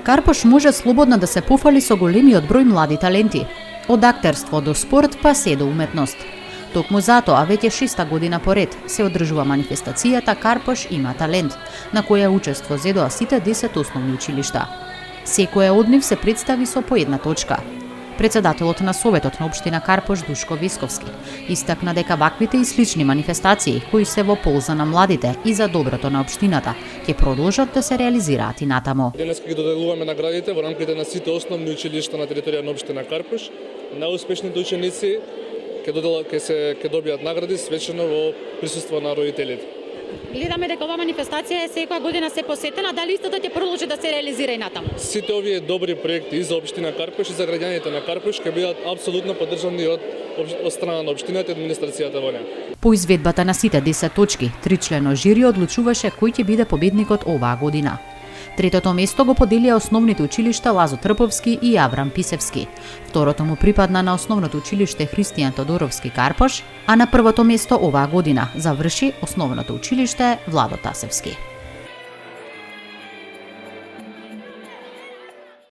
Карпош може слободно да се пофали со големиот број млади таленти. Од актерство до спорт па се до уметност. Токму затоа веќе 6-та година поред се одржува манифестацијата Карпош има талент, на која учество зедоа сите 10 основни училишта. Секоја од нив се представи со по една точка. Председателот на Советот на општина Карпош Душко Висковски истакна дека ваквите и слични манифестации кои се во полза на младите и за доброто на општината ќе продолжат да се реализираат и натамо. Денес ќе доделуваме наградите во рамките на сите основни училишта на територија на општина Карпош. Најуспешните ученици ќе добијат награди свечено во присуство на родителите. Гледаме дека оваа манифестација е секоја година се посетена, дали истото ќе продолжи да се реализира и натаму? Сите овие добри проекти и за општина Карпош и за граѓаните на Карпош ќе бидат апсолутно поддржани од страна на општината и администрацијата во неа. По изведбата на сите 10 точки, 3-члено жири одлучуваше кој ќе биде победникот оваа година. Третото место го поделија основните училишта Лазо Трповски и Аврам Писевски. Второто му припадна на основното училиште Христијан Тодоровски Карпош, а на првото место оваа година заврши основното училиште Владо Тасевски.